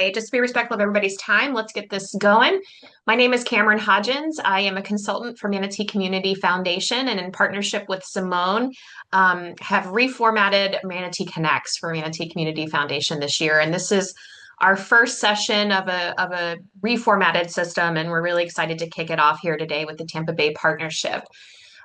today. Just to be respectful of everybody's time, let's get this going. My name is Cameron Hodgins. I am a consultant for Manatee Community Foundation, and in partnership with Simone, have reformatted Manatee Connects for Manatee Community Foundation this year. And this is our first session of a reformatted system, and we're really excited to kick it off here today with the Tampa Bay partnership.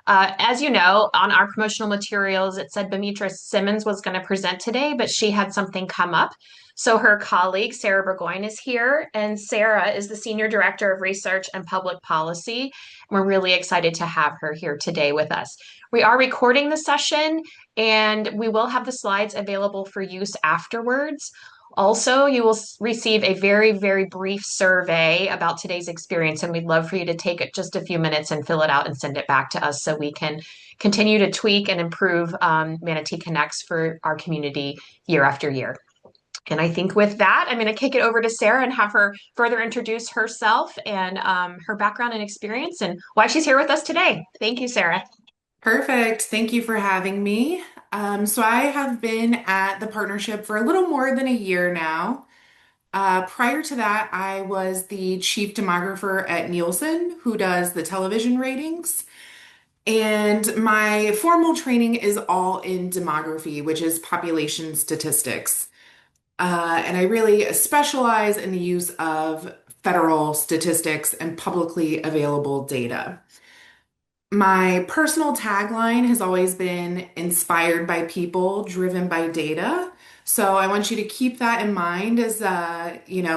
As you know, on our promotional materials, it said Beatrice Simmons was going to present today, but she had something come up. So her colleague, Sarah Burgoyne, is here, and Sarah is the Senior Director of Research and Public Policy. We're really excited to have her here today with us. We are recording the session, and we will have the slides available for use afterwards. Also, you will receive a very, very brief survey about today's experience, and we'd love for you to take just a few minutes and fill it out and send it back to us so we can continue to tweak and improve Manatee Connects for our community year after year. And I think with that, I'm going to kick it over to Sarah and have her further introduce herself and her background and experience and why she's here with us today. Thank you, Sarah. Perfect. Thank you for having me. So I have been at the partnership for a little more than a year now. Prior to that, I was the chief demographer at Nielsen, who does the television ratings. And my formal training is all in demography, which is population statistics. And I really specialize in the use of federal statistics and publicly available data. My personal tagline has always been inspired by people, driven by data. So I want you to keep that in mind as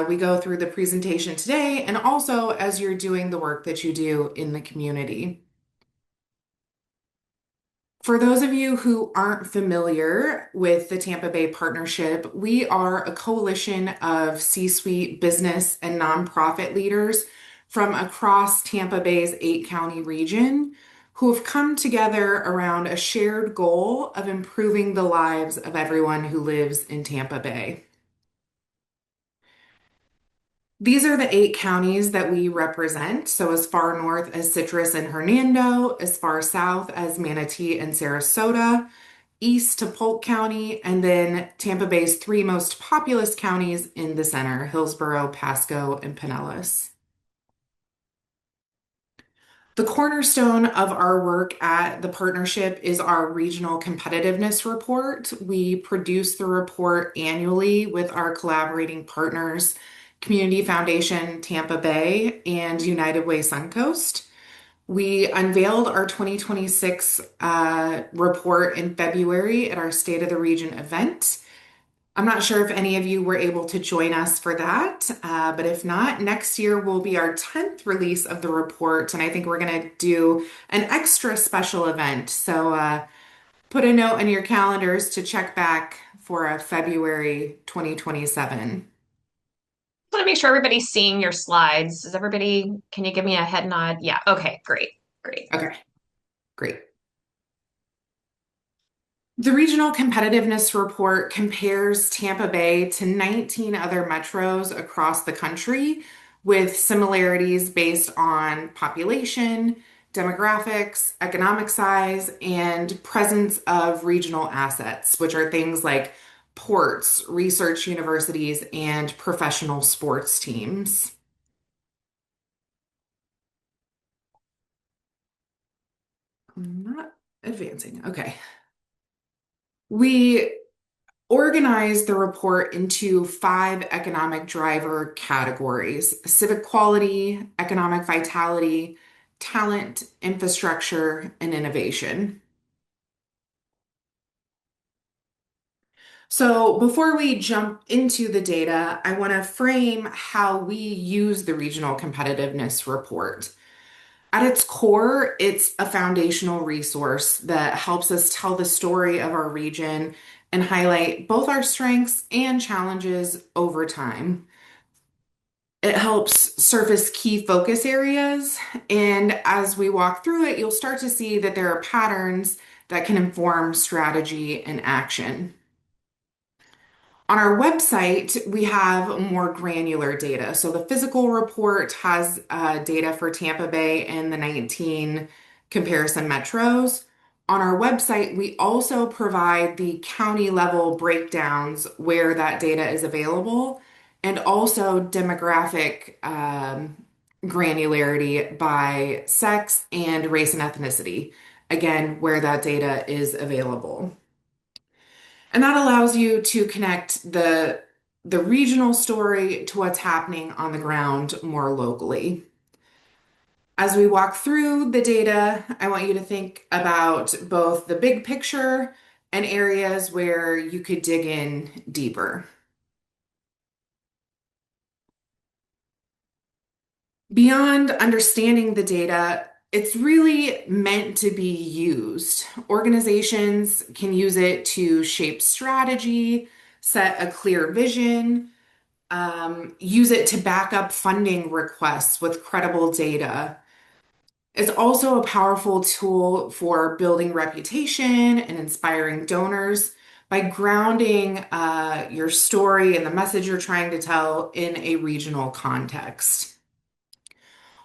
we go through the presentation today and also as you're doing the work that you do in the community. For those of you who aren't familiar with the Tampa Bay Partnership, we are a coalition of C-suite business and nonprofit leaders from across Tampa Bay's 8-county region who have come together around a shared goal of improving the lives of everyone who lives in Tampa Bay. These are the 8 counties that we represent. So as far north as Citrus and Hernando, as far south as Manatee and Sarasota, east to Polk County, and then Tampa Bay's 3 most populous counties in the center, Hillsborough, Pasco, and Pinellas. The cornerstone of our work at the partnership is our regional competitiveness report. We produce the report annually with our collaborating partners, Community Foundation Tampa Bay and United Way Suncoast. We unveiled our 2026 report in February at our State of the Region event. I'm not sure if any of you were able to join us for that, but if not, next year will be our 10th release of the report, and I think we're going to do an extra special event. So put a note in your calendars to check back for a February 2027. I want to make sure everybody's seeing your slides. Can you give me a head nod? Yeah. Okay, great. Great. Okay, great. The Regional Competitiveness Report compares Tampa Bay to 19 other metros across the country with similarities based on population, demographics, economic size, and presence of regional assets, which are things like ports, research universities, and professional sports teams. I'm not advancing. Okay. We organized the report into 5 economic driver categories: civic quality, economic vitality, talent, infrastructure, and innovation. So before we jump into the data, I want to frame how we use the Regional Competitiveness Report. At its core, it's a foundational resource that helps us tell the story of our region and highlight both our strengths and challenges over time. It helps surface key focus areas, and as we walk through it, you'll start to see that there are patterns that can inform strategy and action. On our website, we have more granular data. So the physical report has data for Tampa Bay and the 19 comparison metros. On our website, we also provide the county level breakdowns where that data is available. and also demographic granularity by sex and race and ethnicity, again, where that data is available. And that allows you to connect the regional story to what's happening on the ground more locally. As we walk through the data, I want you to think about both the big picture and areas where you could dig in deeper. Beyond understanding the data, it's really meant to be used. Organizations can use it to shape strategy, set a clear vision, use it to back up funding requests with credible data. It's also a powerful tool for building reputation and inspiring donors by grounding your story and the message you're trying to tell in a regional context.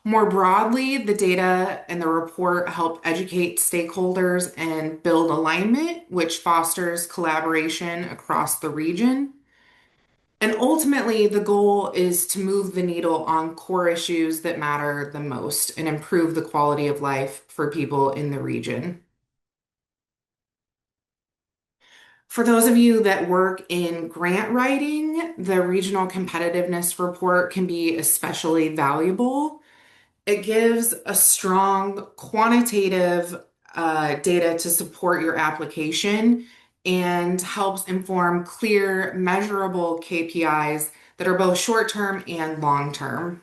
More broadly, the data and the report help educate stakeholders and build alignment, which fosters collaboration across the region. And ultimately, the goal is to move the needle on core issues that matter the most and improve the quality of life for people in the region. For those of you that work in grant writing, the Regional Competitiveness Report can be especially valuable. It gives a strong quantitative data to support your application and helps inform clear, measurable KPIs that are both short-term and long-term.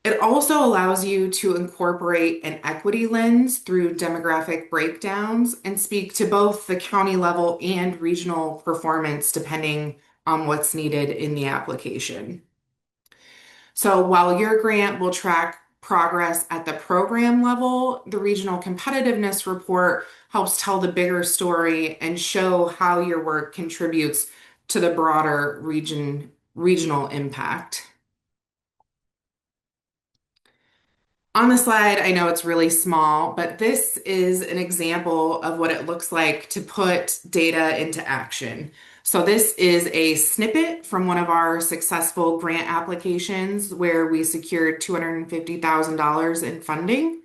It also allows you to incorporate an equity lens through demographic breakdowns and speak to both the county level and regional performance depending on what's needed in the application. So while your grant will track progress at the program level, the Regional Competitiveness Report helps tell the bigger story and show how your work contributes to the broader regional impact. On the slide, I know it's really small, but this is an example of what it looks like to put data into action. So this is a snippet from one of our successful grant applications where we secured $250,000 in funding.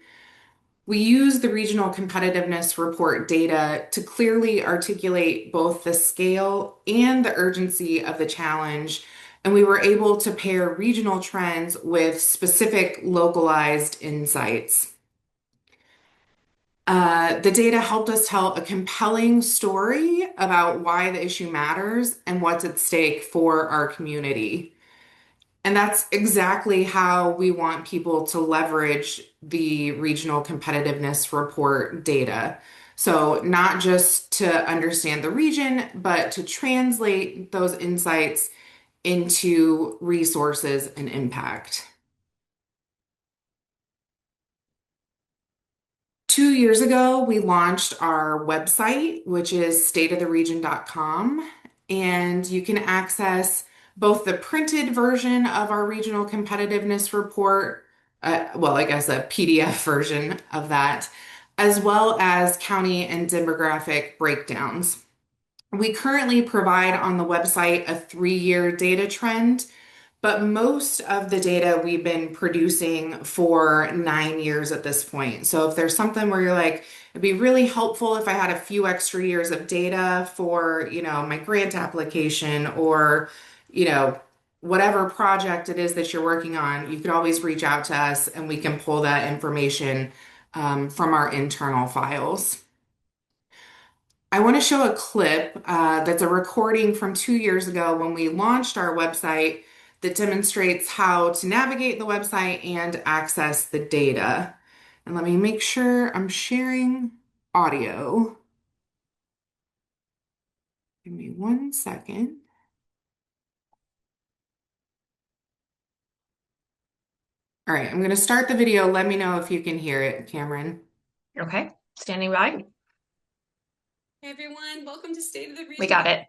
We use the Regional Competitiveness Report data to clearly articulate both the scale and the urgency of the challenge, and we were able to pair regional trends with specific localized insights. The data helped us tell a compelling story about why the issue matters and what's at stake for our community. And that's exactly how we want people to leverage the Regional Competitiveness Report data. So, not just to understand the region, but to translate those insights into resources and impact. 2 years ago, we launched our website, which is stateoftheregion.com, and you can access both the printed version of our regional competitiveness report, well, I guess a PDF version of that, as well as county and demographic breakdowns. We currently provide on the website a 3-year data trend, but most of the data we've been producing for 9 years at this point. So if there's something where you're like, it'd be really helpful if I had a few extra years of data for, my grant application or, whatever project it is that you're working on, you could always reach out to us and we can pull that information from our internal files. I want to show a clip that's a recording from 2 years ago when we launched our website that demonstrates how to navigate the website and access the data. And let me make sure I'm sharing audio. Give me 1 second. All right, I'm going to start the video. Let me know if you can hear it, Cameron. Okay, standing by. Hey everyone, welcome to State of the Region. We got it.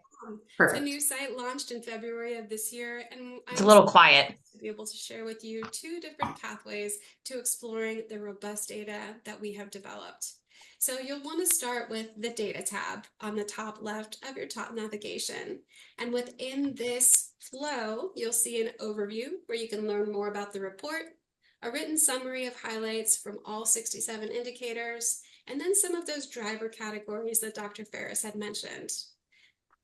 Perfect. The new site launched in February of this year, and It's a little quiet. To be able to share with you 2 different pathways to exploring the robust data that we have developed. So you'll want to start with the data tab on the top left of your top navigation. And within this flow, you'll see an overview where you can learn more about the report, a written summary of highlights from all 67 indicators, and then some of those driver categories that Dr. Ferris had mentioned.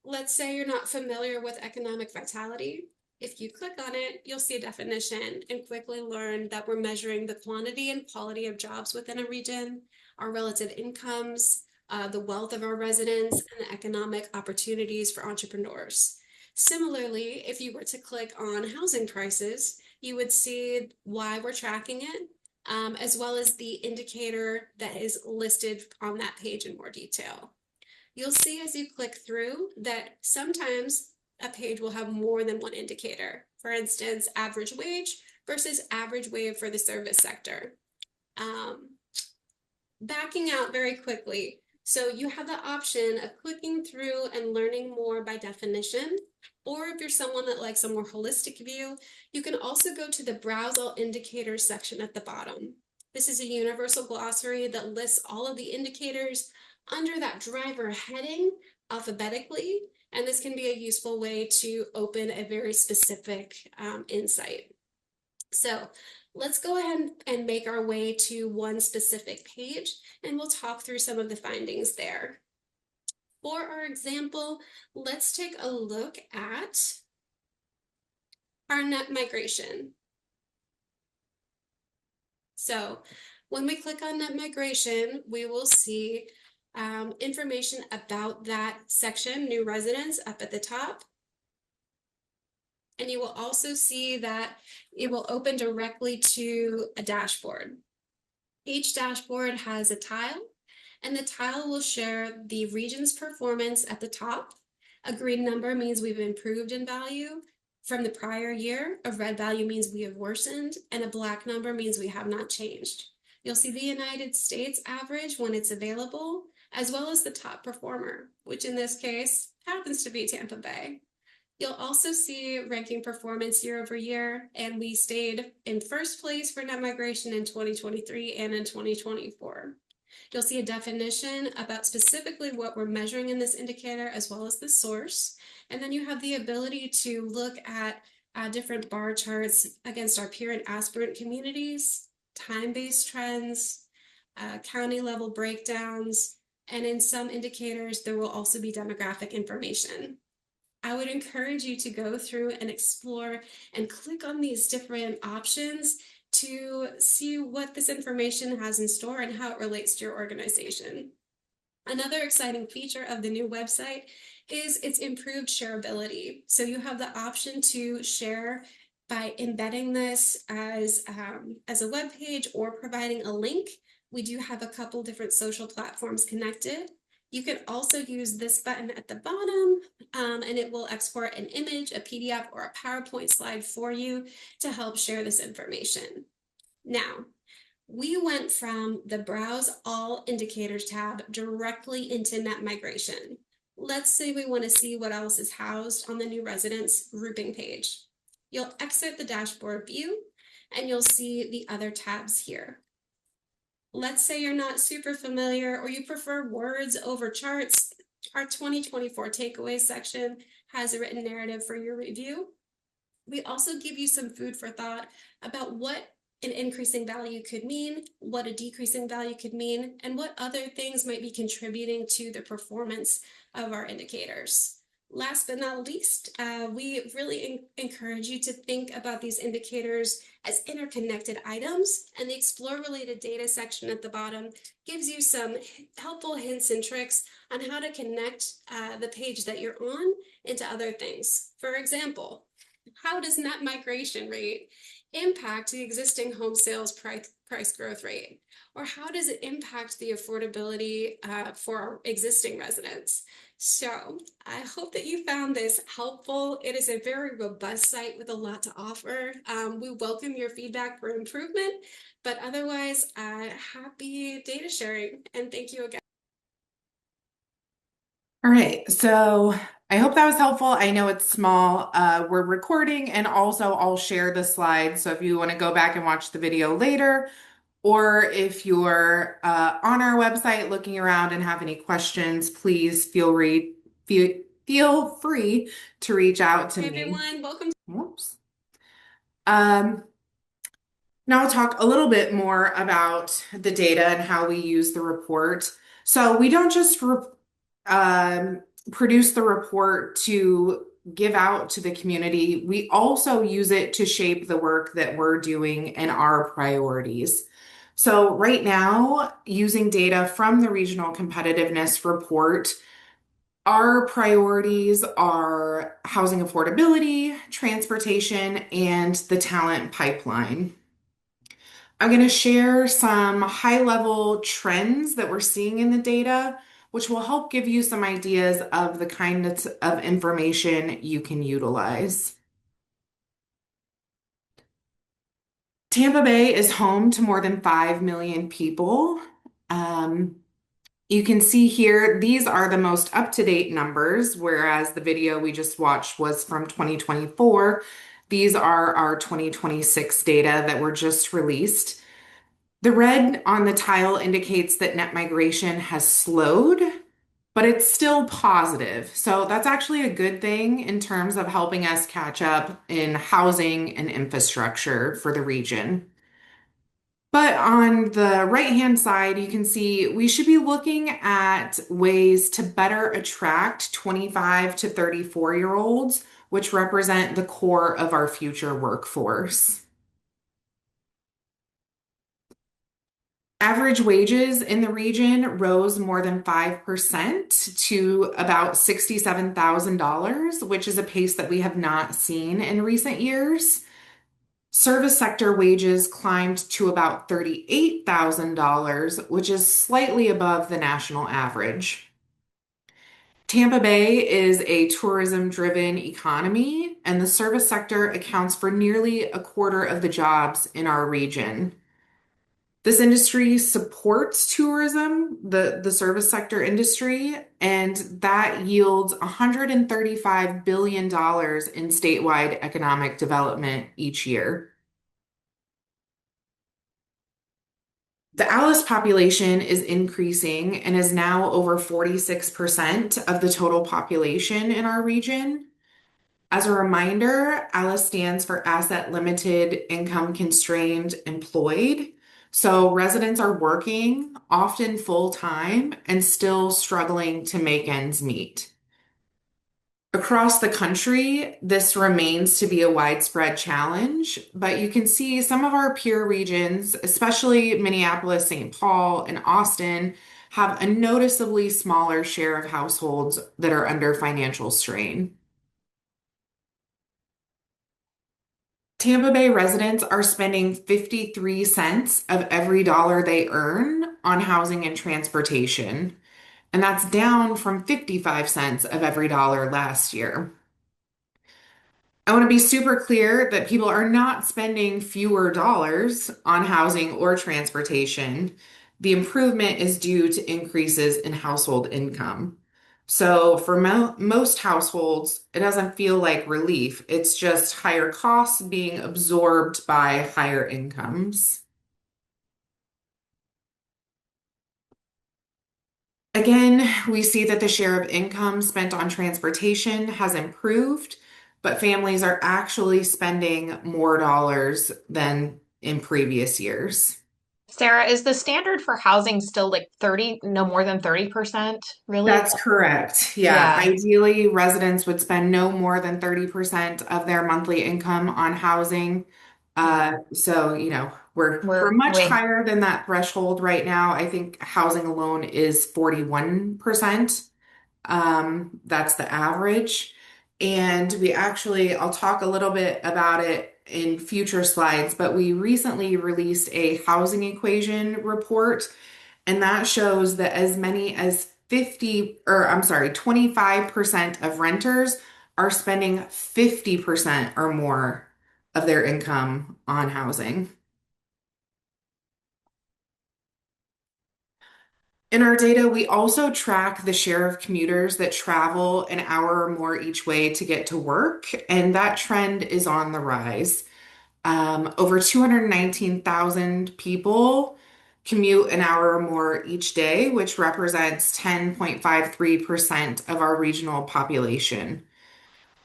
Let's say you're not familiar with economic vitality. If you click on it, you'll see a definition and quickly learn that we're measuring the quantity and quality of jobs within a region, our relative incomes, the wealth of our residents, and the economic opportunities for entrepreneurs. Similarly, if you were to click on housing prices, you would see why we're tracking it, as well as the indicator that is listed on that page in more detail. You'll see as you click through that sometimes a page will have more than one indicator. For instance, average wage versus average wage for the service sector. Backing out very quickly. So you have the option of clicking through and learning more by definition, or if you're someone that likes a more holistic view, you can also go to the Browse All Indicators section at the bottom. This is a universal glossary that lists all of the indicators under that driver heading alphabetically, and this can be a useful way to open a very specific insight. So let's go ahead and make our way to one specific page, and we'll talk through some of the findings there. For our example, let's take a look at our net migration. So when we click on net migration, we will see information about that section, new residents, up at the top. And you will also see that it will open directly to a dashboard. Each dashboard has a tile, and the tile will share the region's performance at the top. A green number means we've improved in value from the prior year. A red value means we have worsened, and a black number means we have not changed. You'll see the United States average when it's available, as well as the top performer, which in this case happens to be Tampa Bay. You'll also see ranking performance year over year, and we stayed in first place for net migration in 2023 and in 2024. You'll see a definition about specifically what we're measuring in this indicator, as well as the source. And then you have the ability to look at different bar charts against our peer and aspirant communities, time-based trends, county level breakdowns, and in some indicators, there will also be demographic information. I would encourage you to go through and explore and click on these different options to see what this information has in store and how it relates to your organization. Another exciting feature of the new website is its improved shareability. So you have the option to share by embedding this as a web page or providing a link. We do have a couple different social platforms connected. You can also use this button at the bottom, and it will export an image, a PDF, or a PowerPoint slide for you to help share this information. Now, we went from the Browse All Indicators tab directly into net migration. Let's say we want to see what else is housed on the new residents grouping page. You'll exit the dashboard view, and you'll see the other tabs here. Let's say you're not super familiar or you prefer words over charts. Our 2024 takeaways section has a written narrative for your review. We also give you some food for thought about what an increasing value could mean, what a decreasing value could mean, and what other things might be contributing to the performance of our indicators. Last but not least, we really encourage you to think about these indicators as interconnected items, and the Explore Related Data section at the bottom gives you some helpful hints and tricks on how to connect the page that you're on into other things. For example, how does net migration rate impact the existing home sales price growth rate? Or how does it impact the affordability for our existing residents? So I hope that you found this helpful. It is a very robust site with a lot to offer. We welcome your feedback for improvement, but otherwise, happy data sharing, and thank you again. All right, so I hope that was helpful. I know it's small. We're recording, and also I'll share the slides. So if you want to go back and watch the video later, Or if you're on our website looking around and have any questions, please feel, feel free to reach out to Hey me. everyone, welcome. Whoops. Um, Now I'll talk a little bit more about the data and how we use the report. So we don't just um, produce the report to give out to the community. We also use it to shape the work that we're doing and our priorities. So right now, using data from the Regional Competitiveness Report, our priorities are housing affordability, transportation, and the talent pipeline. I'm going to share some high-level trends that we're seeing in the data, which will help give you some ideas of the kinds of information you can utilize. Tampa Bay is home to more than 5 million people. Um, you can see here, these are the most up-to-date numbers, whereas the video we just watched was from 2024. These are our 2026 data that were just released. The red on the tile indicates that net migration has slowed, but it's still positive. So that's actually a good thing in terms of helping us catch up in housing and infrastructure for the region. But on the right-hand side, you can see we should be looking at ways to better attract 25 to 34-year-olds, which represent the core of our future workforce. Average wages in the region rose more than 5% to about $67,000, which is a pace that we have not seen in recent years. Service sector wages climbed to about $38,000, which is slightly above the national average. Tampa Bay is a tourism-driven economy, and the service sector accounts for nearly a quarter of the jobs in our region. This industry supports tourism, the service sector industry, and that yields $135 billion in statewide economic development each year. The Alice population is increasing and is now over 46% of the total population in our region. As a reminder, ALICE stands for Asset Limited Income Constrained Employed. So residents are working, often full-time, and still struggling to make ends meet. Across the country, this remains to be a widespread challenge, but you can see some of our peer regions, especially Minneapolis, St. Paul, and Austin, have a noticeably smaller share of households that are under financial strain. Tampa Bay residents are spending 53 cents of every dollar they earn on housing and transportation, and that's down from 55 cents of every dollar last year. I want to be super clear that people are not spending fewer dollars on housing or transportation. The improvement is due to increases in household income. So for most households, it doesn't feel like relief. It's just higher costs being absorbed by higher incomes. Again, we see that the share of income spent on transportation has improved, but families are actually spending more dollars than in previous years. Sarah, is the standard for housing still like 30, no more than 30%, really? That's correct. Yeah. Yeah. Ideally, residents would spend no more than 30% of their monthly income on housing. Yeah. So, we're We're much way. higher than that threshold right now. I think housing alone is 41%. That's the average. And I'll talk a little bit about it in future slides, but we recently released a housing equation report, and that shows that as many as 25% of renters are spending 50% or more of their income on housing. In our data, we also track the share of commuters that travel an hour or more each way to get to work, and that trend is on the rise. Over 219,000 people commute an hour or more each day, which represents 10.53% of our regional population.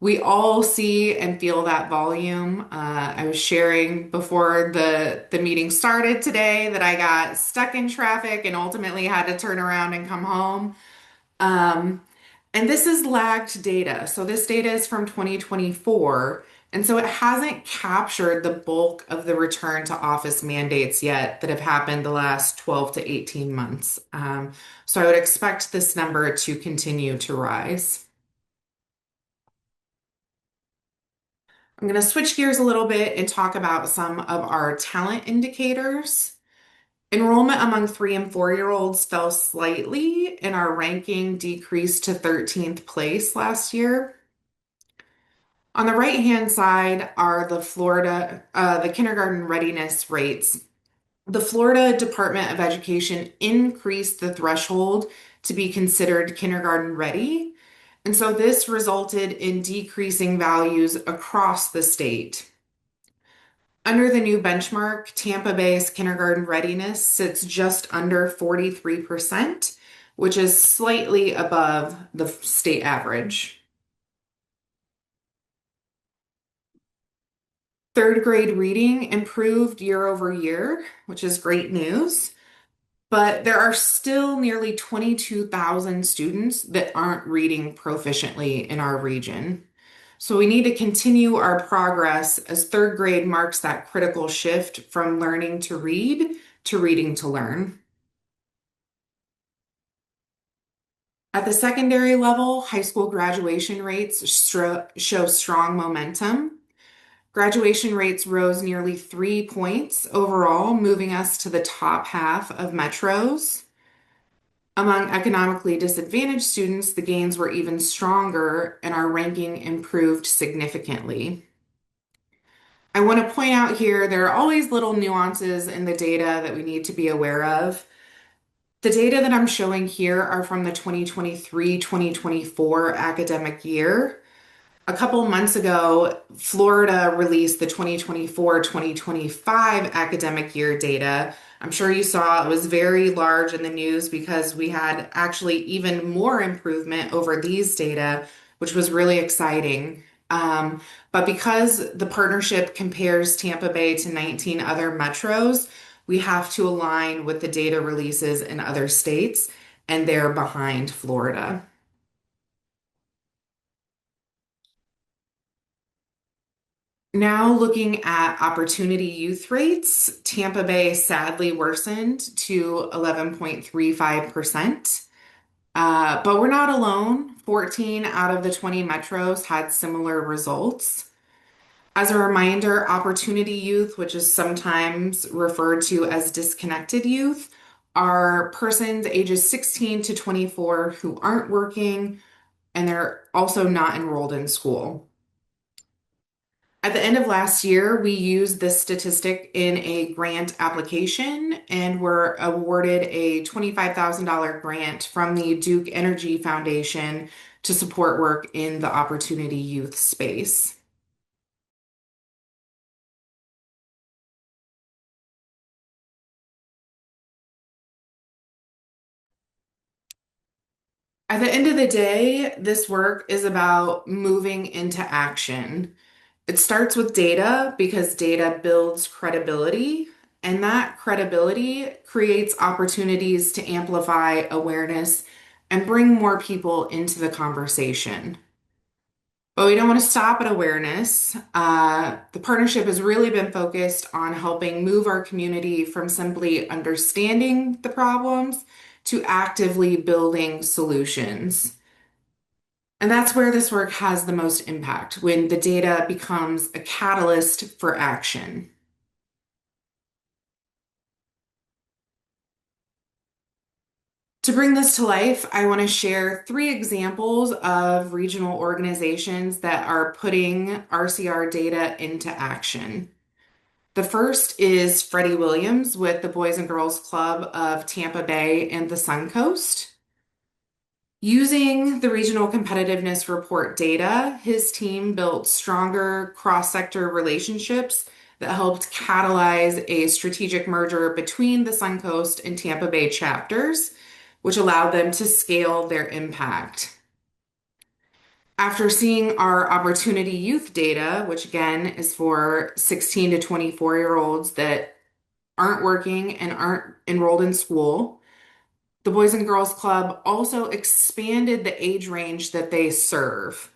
We all see and feel that volume. I was sharing before the meeting started today that I got stuck in traffic and ultimately had to turn around and come home. Um, and this is lagged data. So this data is from 2024. And so it hasn't captured the bulk of the return to office mandates yet that have happened the last 12 to 18 months. So I would expect this number to continue to rise. I'm going to switch gears a little bit and talk about some of our talent indicators. Enrollment among 3 and 4-year-olds fell slightly, and our ranking decreased to 13th place last year. On the right-hand side are the kindergarten readiness rates. The Florida Department of Education increased the threshold to be considered kindergarten ready. And so this resulted in decreasing values across the state. Under the new benchmark, Tampa Bay's kindergarten readiness sits just under 43%, which is slightly above the state average. Third grade reading improved year over year, which is great news. But there are still nearly 22,000 students that aren't reading proficiently in our region. So we need to continue our progress as third grade marks that critical shift from learning to read to reading to learn. At the secondary level, high school graduation rates show strong momentum. Graduation rates rose nearly 3 points overall, moving us to the top half of metros. Among economically disadvantaged students, the gains were even stronger and our ranking improved significantly. I want to point out here there are always little nuances in the data that we need to be aware of. The data that I'm showing here are from the 2023-2024 academic year. A couple months ago, Florida released the 2024-2025 academic year data. I'm sure you saw it was very large in the news because we had actually even more improvement over these data, which was really exciting. But because the partnership compares Tampa Bay to 19 other metros, we have to align with the data releases in other states, and they're behind Florida. Now looking at opportunity youth rates, Tampa Bay sadly worsened to 11.35%. But we're not alone. 14 out of the 20 metros had similar results. As a reminder, opportunity youth, which is sometimes referred to as disconnected youth, are persons ages 16 to 24 who aren't working and they're also not enrolled in school. At the end of last year, we used this statistic in a grant application and were awarded a $25,000 grant from the Duke Energy Foundation to support work in the opportunity youth space. At the end of the day, this work is about moving into action. It starts with data because data builds credibility, and that credibility creates opportunities to amplify awareness and bring more people into the conversation. But we don't want to stop at awareness. The partnership has really been focused on helping move our community from simply understanding the problems to actively building solutions. And that's where this work has the most impact, when the data becomes a catalyst for action. To bring this to life, I want to share 3 examples of regional organizations that are putting RCR data into action. The first is Freddie Williams with the Boys and Girls Club of Tampa Bay and the Suncoast. Using the Regional Competitiveness Report data, his team built stronger cross-sector relationships that helped catalyze a strategic merger between the Suncoast and Tampa Bay chapters, which allowed them to scale their impact. After seeing our Opportunity Youth data, which again is for 16 to 24-year-olds that aren't working and aren't enrolled in school, the Boys and Girls Club also expanded the age range that they serve.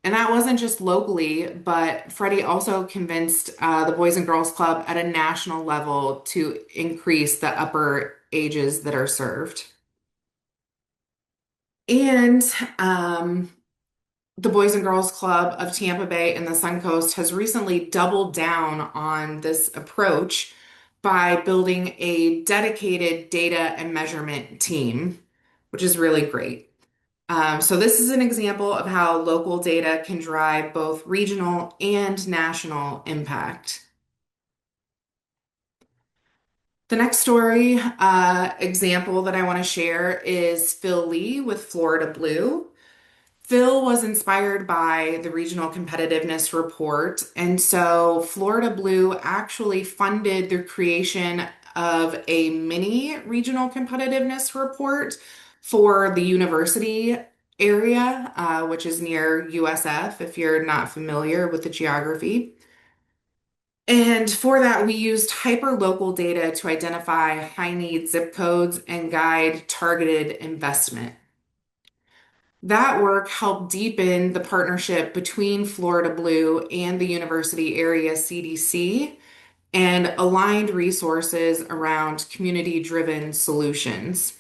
And that wasn't just locally, but Freddie also convinced the Boys and Girls Club at a national level to increase the upper ages that are served. And the Boys and Girls Club of Tampa Bay and the Suncoast has recently doubled down on this approach by building a dedicated data and measurement team, which is really great. So this is an example of how local data can drive both regional and national impact. The next story example that I want to share is Phil Lee with Florida Blue. Phil was inspired by the Regional Competitiveness Report, and so Florida Blue actually funded the creation of a mini Regional Competitiveness Report for the university area, which is near USF, if you're not familiar with the geography. And for that, we used hyper-local data to identify high-need zip codes and guide targeted investment. That work helped deepen the partnership between Florida Blue and the university area CDC and aligned resources around community-driven solutions,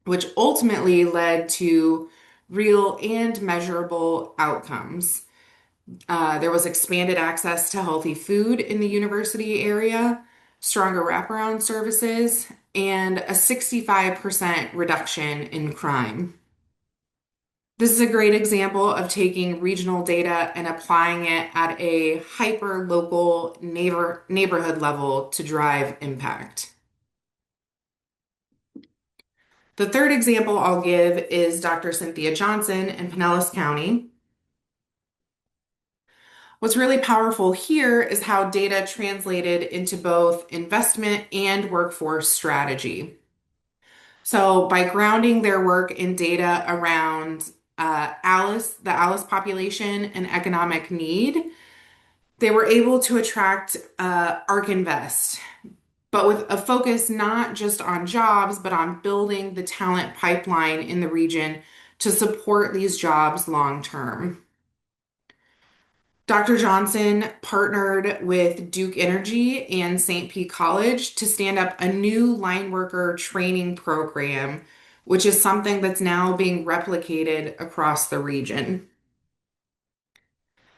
which ultimately led to real and measurable outcomes. There was expanded access to healthy food in the university area, stronger wraparound services, and a 65% reduction in crime. This is a great example of taking regional data and applying it at a hyper-local neighborhood level to drive impact. The third example I'll give is Dr. Cynthia Johnson in Pinellas County. What's really powerful here is how data translated into both investment and workforce strategy. So by grounding their work in data around the Alice population and economic need, they were able to attract ARK Invest, but with a focus not just on jobs, but on building the talent pipeline in the region to support these jobs long term. Dr. Johnson partnered with Duke Energy and St. Pete College to stand up a new line worker training program, which is something that's now being replicated across the region.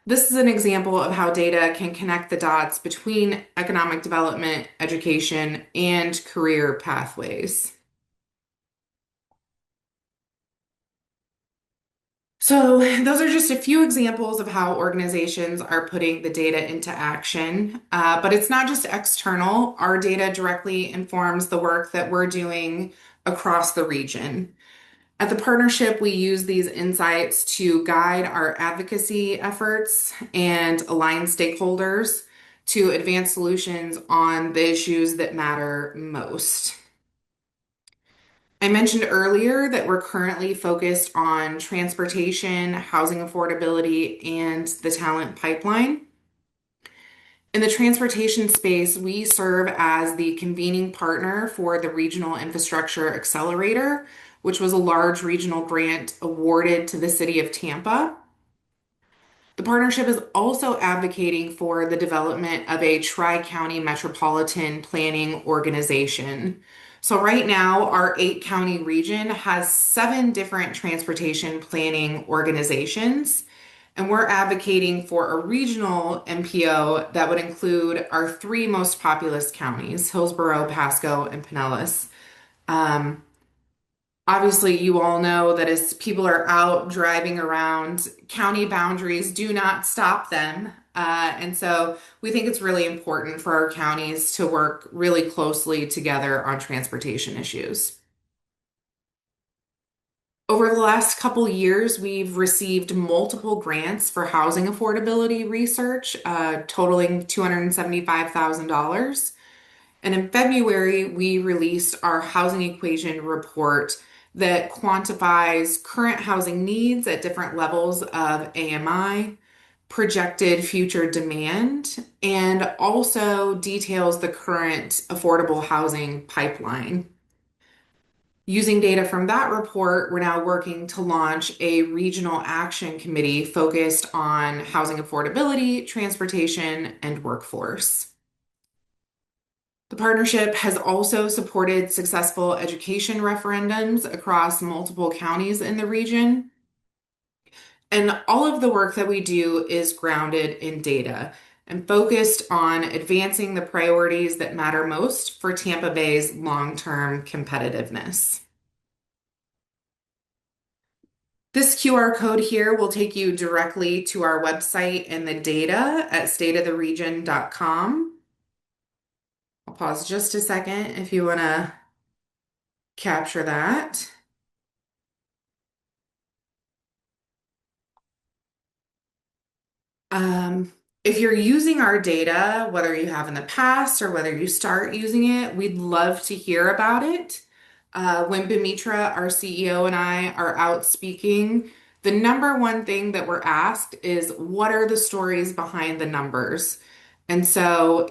This is an example of how data can connect the dots between economic development, education, and career pathways. So those are just a few examples of how organizations are putting the data into action. But it's not just external. Our data directly informs the work that we're doing across the region. At the partnership, we use these insights to guide our advocacy efforts and align stakeholders to advance solutions on the issues that matter most. I mentioned earlier that we're currently focused on transportation, housing affordability, and the talent pipeline. In the transportation space, we serve as the convening partner for the Regional Infrastructure Accelerator, which was a large regional grant awarded to the city of Tampa. The partnership is also advocating for the development of a tri-county metropolitan planning organization. So right now, our 8-county region has 7 different transportation planning organizations, and we're advocating for a regional MPO that would include our 3 most populous counties, Hillsborough, Pasco, and Pinellas. Obviously, you all know that as people are out driving around, county boundaries do not stop them. And so we think it's really important for our counties to work really closely together on transportation issues. Over the last couple years, we've received multiple grants for housing affordability research, totaling $275,000. And in February, we released our housing equation report that quantifies current housing needs at different levels of AMI, projected future demand, and also details the current affordable housing pipeline. Using data from that report, we're now working to launch a regional action committee focused on housing affordability, transportation, and workforce. The partnership has also supported successful education referendums across multiple counties in the region. And all of the work that we do is grounded in data and focused on advancing the priorities that matter most for Tampa Bay's long-term competitiveness. This QR code here will take you directly to our website and the data at stateoftheregion.com. I'll pause just a second if you want to capture that. Um, if you're using our data, whether you have in the past or whether you start using it, we'd love to hear about it. When Bimitra, our CEO, and I are out speaking, the number one thing that we're asked is what are the stories behind the numbers? And so,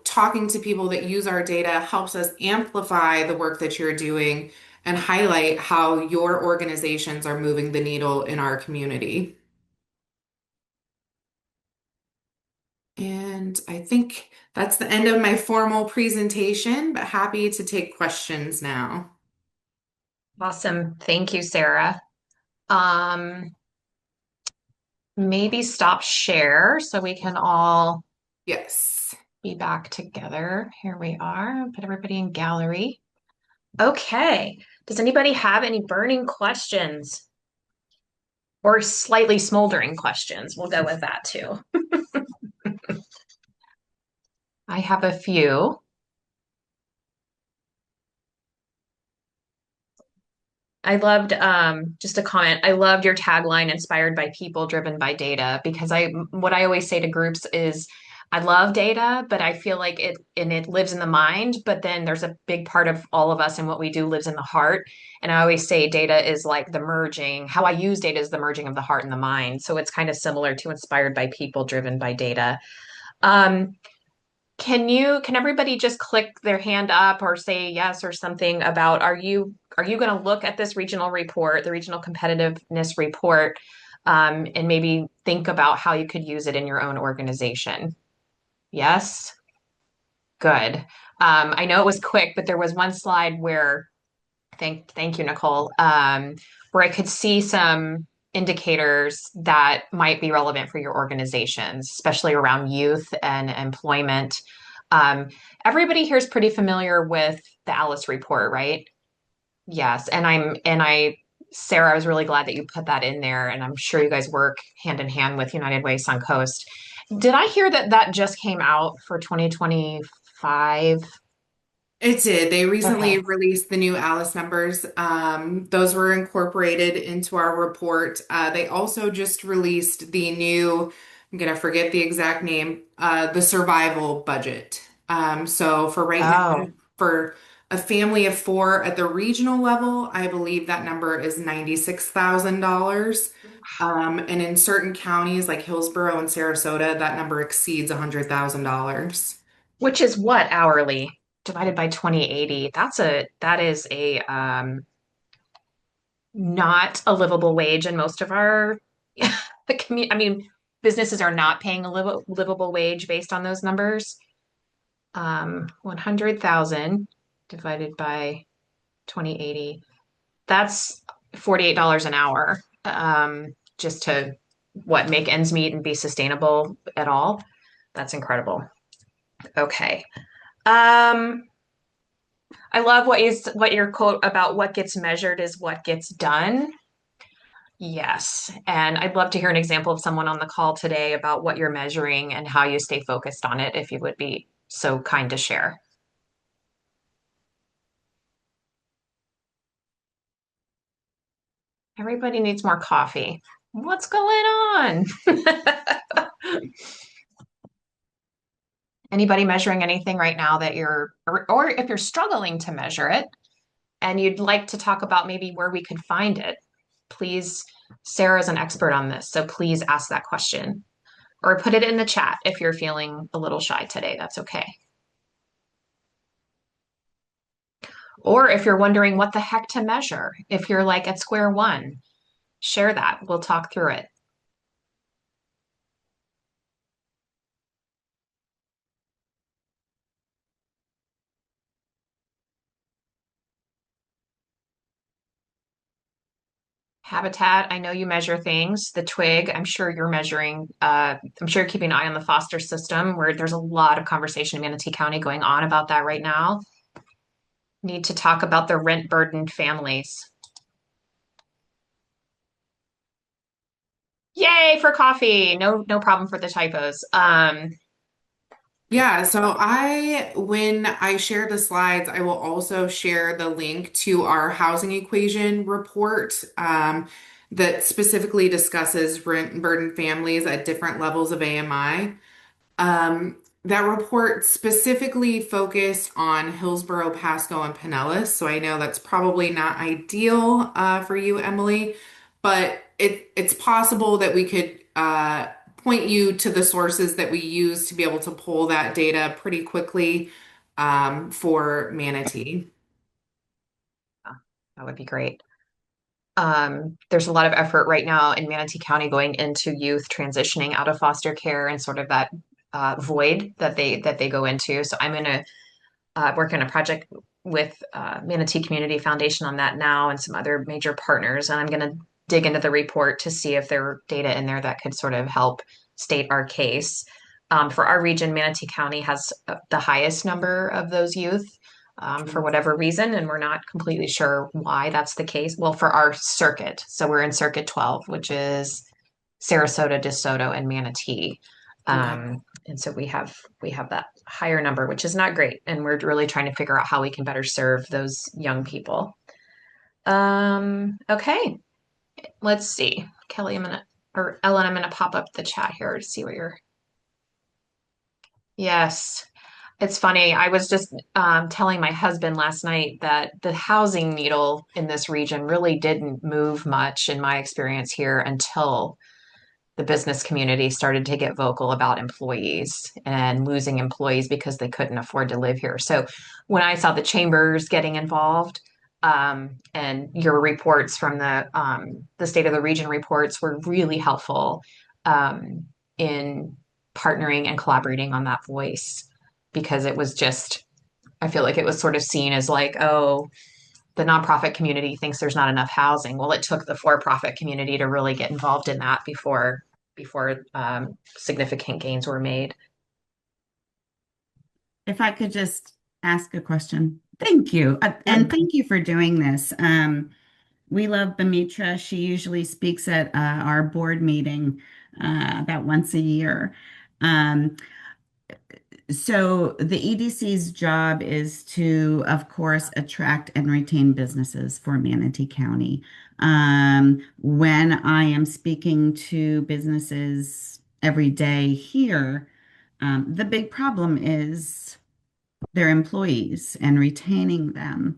talking to people that use our data helps us amplify the work that you're doing and highlight how your organizations are moving the needle in our community. And I think that's the end of my formal presentation, but happy to take questions now. Awesome. Thank you, Sarah. Um, Maybe stop share so we can all Yes. be back together. Here we are. Put everybody in gallery. Okay. Does anybody have any burning questions or slightly smoldering questions? We'll go with that too. I have a few. I loved just a comment. I loved your tagline, inspired by people, driven by data, because what I always say to groups is I love data, but I feel like it lives in the mind, but then there's a big part of all of us and what we do lives in the heart. And I always say data is like the merging, how I use data is the merging of the heart and the mind. So it's kind of similar to inspired by people, driven by data. Um, can everybody just click their hand up or say yes or something about are you going to look at this regional report, the regional competitiveness report, and maybe think about how you could use it in your own organization? Yes? Good. I know it was quick, but there was one slide where thank you, Nicole, where I could see some indicators that might be relevant for your organizations, especially around youth and employment. Um, Everybody here is pretty familiar with the Alice report, right? Yes, Sarah, I was really glad that you put that in there, and I'm sure you guys work hand in hand with United Way Suncoast. Did I hear that that just came out for 2025? It did. They recently Okay. released the new Alice numbers. Those were incorporated into our report. They also just released the new, I'm gonna forget the exact name, the survival budget. So for right now, Oh, for a family of four at the regional level, I believe that number is $96,000. And in certain counties like Hillsborough and Sarasota, that number exceeds $100,000. which is what hourly divided by 2080? That is a not a livable wage in most of our the community. I mean, businesses are not paying a livable wage based on those numbers. 100,000 divided by 2080. That's $48 an hour. Just to make ends meet and be sustainable at all. That's incredible. Okay. Um, I love what your quote about what gets measured is what gets done. Yes. And I'd love to hear an example of someone on the call today about what you're measuring and how you stay focused on it, if you would be so kind to share. Everybody needs more coffee. What's going on? Anybody measuring anything right now that or if you're struggling to measure it and you'd like to talk about maybe where we could find it, please, Sarah's an expert on this, so please ask that question or put it in the chat if you're feeling a little shy today. That's okay. Or if you're wondering what the heck to measure, if you're like at square one, share that. We'll talk through it. Habitat, I know you measure things. The twig, I'm sure you're measuring. I'm sure you're keeping an eye on the foster system, where there's a lot of conversation in Manatee County going on about that right now. Need to talk about the rent burdened families. Yay for coffee. No problem for the typos. Yeah, so when I share the slides, I will also share the link to our housing equation report that specifically discusses rent burdened families at different levels of AMI. That report specifically focused on Hillsborough, Pasco, and Pinellas. So I know that's probably not ideal for you, Emily, but it's possible that we could point you to the sources that we use to be able to pull that data pretty quickly for Manatee. that would be great. There's a lot of effort right now in Manatee County going into youth transitioning out of foster care and sort of that void that they go into. So I'm going to work on a project with Manatee Community Foundation on that now and some other major partners. And I'm going to dig into the report to see if there are data in there that could sort of help state our case. For our region, Manatee County has the highest number of those youth for whatever reason, and we're not completely sure why that's the case. Well, for our circuit, so we're in Circuit 12, which is Sarasota, DeSoto, and Manatee. Okay. And so we have that higher number, which is not great, and we're really trying to figure out how we can better serve those young people. Okay, let's see, Kelly, or Ellen, I'm gonna pop up the chat here to see what you're. Yes, it's funny. I was just telling my husband last night that the housing needle in this region really didn't move much in my experience here until the business community started to get vocal about employees and losing employees because they couldn't afford to live here. So when I saw the chambers getting involved, and your reports from the State of the Region reports were really helpful in partnering and collaborating on that voice because it was just, I feel like it was sort of seen as like, oh, the nonprofit community thinks there's not enough housing. Well, it took the for-profit community to really get involved in that before significant gains were made. If I could just ask a question. Thank you. And thank you for doing this. We love Bamitra. She usually speaks at our board meeting about once a year. So the EDC's job is to, of course, attract and retain businesses for Manatee County. When I am speaking to businesses every day here, the big problem is their employees and retaining them.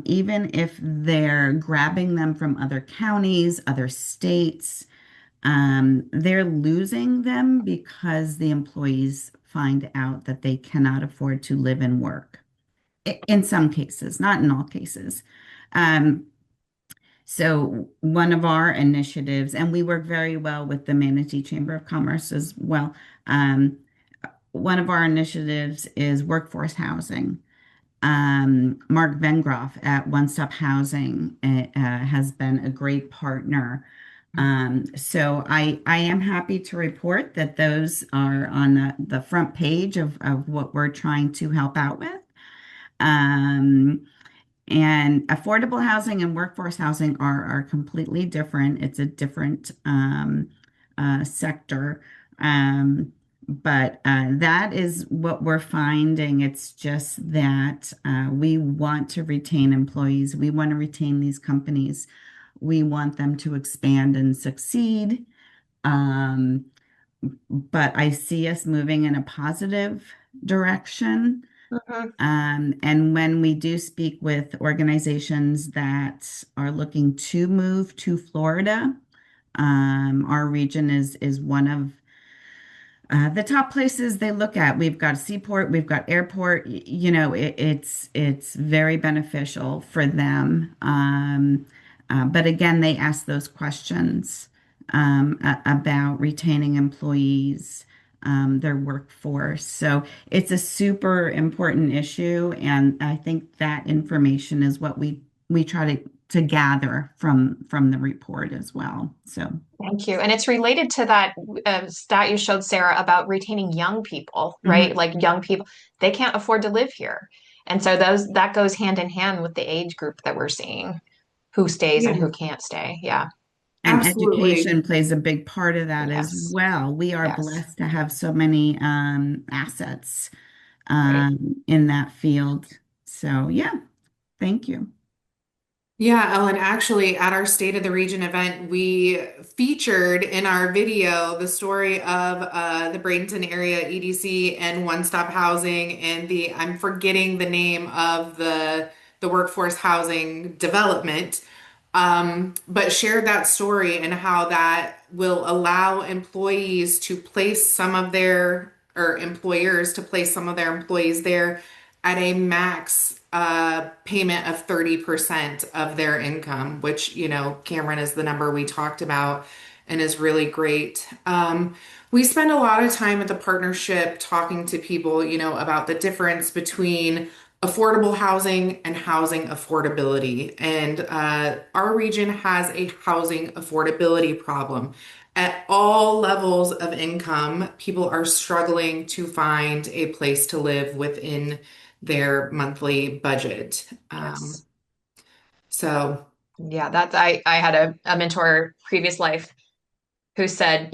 Even if they're grabbing them from other counties, other states, they're losing them because the employees find out that they cannot afford to live and work. In some cases, not in all cases. Um, so one of our initiatives, and we work very well with the Manatee Chamber of Commerce as well. One of our initiatives is workforce housing. Mark Vengroff at One Stop Housing has been a great partner. So I am happy to report that those are on the front page of what we're trying to help out with. And affordable housing and workforce housing are completely different. It's a different sector. But that is what we're finding. It's just that we want to retain employees. We want to retain these companies. We want them to expand and succeed. Um, but I see us moving in a positive direction. Mhm. And when we do speak with organizations that are looking to move to Florida, our region is one of the top places they look at. We've got a seaport, we've got airport. You know, it's very beneficial for them. But again, they ask those questions about retaining employees, their workforce. So it's a super important issue, and I think that information is what we try to gather from the report as well. So. Thank you. And it's related to that stat you showed, Sarah, about retaining young people, right? Mhm. Like young people, they can't afford to live here. And so that goes hand in hand with the age group that we're seeing, who stays and Yeah, who can't stay. Yeah. And absolutely. education plays a big part of that as Yes. well. We are Yes. blessed to have so many assets Right. in that field. So, yeah, thank you. Yeah, Ellen, actually, at our State of the Region event, we featured in our video the story of the Bradenton area EDC and one-stop housing and I'm forgetting the name of the workforce housing development, but shared that story and how that will allow employees to place some of their, or employers to place some of their employees there at a max payment of 30% of their income, which, you know, Cameron is the number we talked about and is really great. We spend a lot of time at the partnership talking to people, you know, about the difference between affordable housing and housing affordability. And our region has a housing affordability problem. At all levels of income, people are struggling to find a place to live within their monthly budget. Yes. So, Yeah, I had a mentor previous life who said,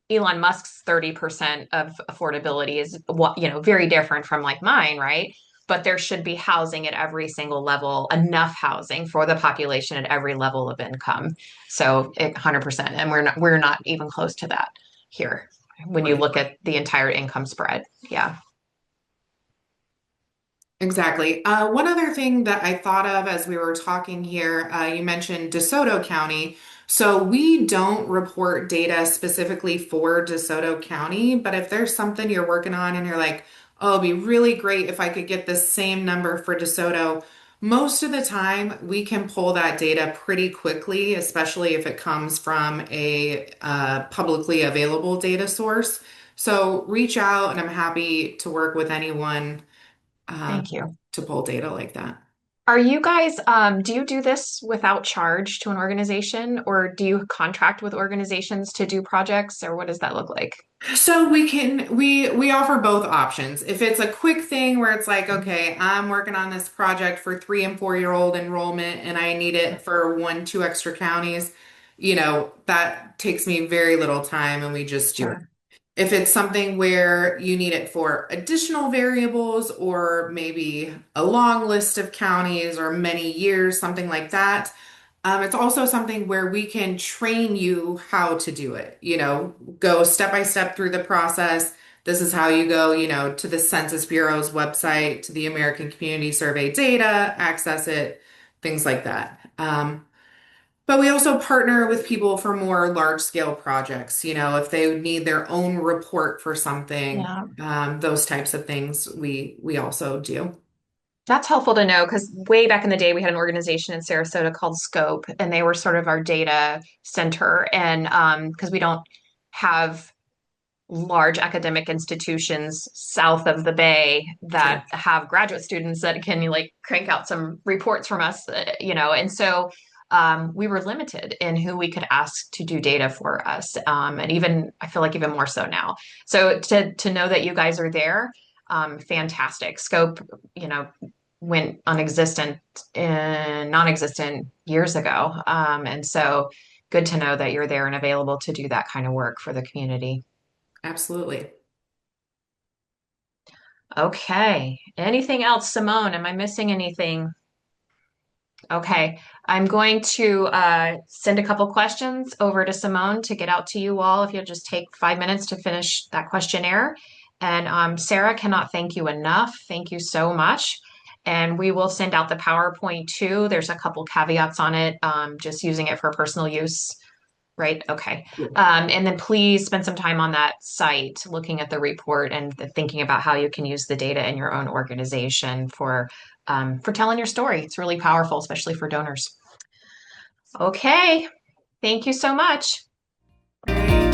Elon Musk's 30% of affordability is what, very different from like mine, right? But there should be housing at every single level, enough housing for the population at every level of income. So 100%. And we're not even close to that here when you right. look at the entire income spread. Yeah. Exactly. One other thing that I thought of as we were talking here, you mentioned DeSoto County. So we don't report data specifically for DeSoto County, but if there's something you're working on and you're like, oh, it'd be really great if I could get the same number for DeSoto, most of the time we can pull that data pretty quickly, especially if it comes from a publicly available data source. So reach out and I'm happy to work with anyone uh, Thank you. to pull data like that. Are you guys, do you do this without charge to an organization, or do you contract with organizations to do projects, or what does that look like? So we offer both options. If it's a quick thing where it's like, okay, I'm working on this project for 3 and 4 year old enrollment and I need it for 1, 2 extra counties, you know, that takes me very little time and we just do it. Sure. If it's something where you need it for additional variables or maybe a long list of counties or many years, something like that, it's also something where we can train you how to do it. You know, go step by step through the process. This is how you go, you know, to the Census Bureau's website, to the American Community Survey data, access it, things like that. But we also partner with people for more large scale projects. You know, if they need their own report for something, Yeah. those types of things we also do. That's helpful to know because way back in the day, we had an organization in Sarasota called Scope, and they were sort of our data center. And because we don't have large academic institutions south of the Bay that Sure. have graduate students that can like crank out some reports from us, and so we were limited in who we could ask to do data for us, and even I feel like even more so now. So to know that you guys are there, fantastic. Scope, went unexistent and non-existent years ago, and so good to know that you're there and available to do that kind of work for the community. Absolutely. Okay. Anything else, Simone? Am I missing anything? Okay, I'm going to send a couple questions over to Simone to get out to you all. If you'll just take 5 minutes to finish that questionnaire. And Sarah cannot thank you enough. Thank you so much. And we will send out the PowerPoint too. There's a couple caveats on it, just using it for personal use. Right. Okay. And then please spend some time on that site looking at the report and thinking about how you can use the data in your own organization for telling your story. It's really powerful, especially for donors. Okay. Thank you so much. Great.